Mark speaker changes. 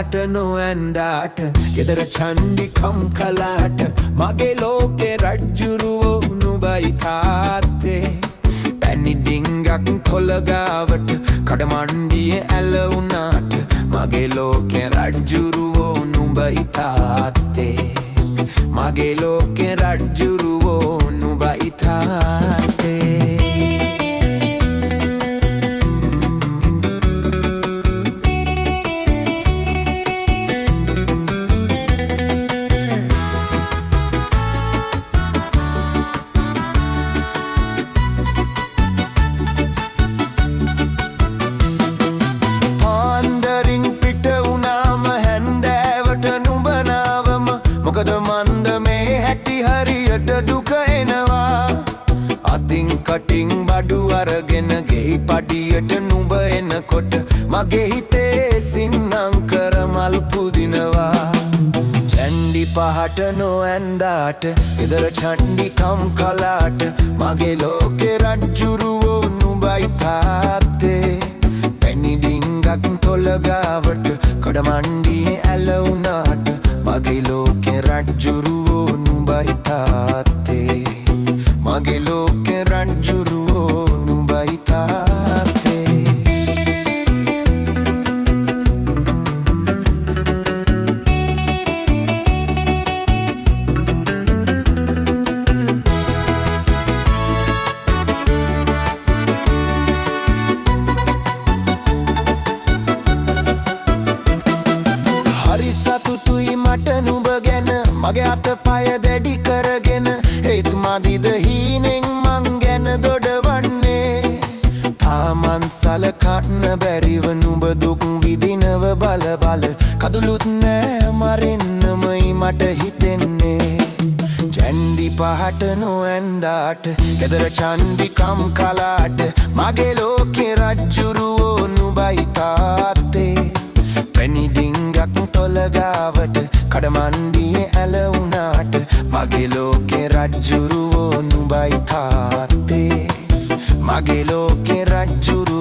Speaker 1: පහට නොඇන්දාට ගෙදර චණ්ඩිකම් කලාට මගේ ලෝකේ රජ්ජුරුවෝ නුඹයි තාත්තේ පැණි ඩිංගක් කොළගාවට කඩමණ්ඩියේ ඇල වුණාට මගේ ලෝකේ රජ්ජුරුවෝ නුඹයි තාත්තේ මගේ ලෝකේ රජ්ජුරුවෝ නුඹයි තාත්තේ මොකද මන්ද මේ හැටි හරියට දුක එනවා අතින් කටින් බඩු අරගෙන ගෙයි පඩියට නුඹ එනකොට මගේ හිතේ සින්නම් කර මල් පුදිනවා චණ්ඩි පහට නොඇන්දාට ගෙදර චණ්ඩිකම් කලාට මගේ ලෝකේ රජ්ජුරුවෝ නුඹයි තාත්තේ පැණි ඩිංගක් තොලගාවට කඩමණ්ඩියේ ඇල වුණාට මගේ ලෝකේ රජ්ජුරුවෝ නුඹයි තාත්තේ මගේ ලෝකේ රජ්ජුරුවෝ නුඹයි තාත්තේ හරි සතුටුයි මට නුඹ ගැන මගේ අතපය දැඩි කරගෙන ඒත් මදිද හීනෙන් මං ගැන දොඩවන්නේ තාමන් සලකන්න බැරිව නුඹ දුක් විඳිනව බල බල කදුලුත් නෑ මරෙන්නමයි මට හිතෙන්නේ චණ්ඩි පහට නොඇන්දාට ගෙදර චණ්ඩිකම් කලාට මගේ ලෝකේ රජ්ජුරුවෝ නුඹයි තාත්තේ පැණි ඩිංගක් තොලගාවට කඩමණ්ඩියේ ඇල වුණාට මගේ ලෝකේ රජ්ජුරුවෝ නුඹයි තාත්තේ මගේ ලෝකේ රජ්ජුරුවෝ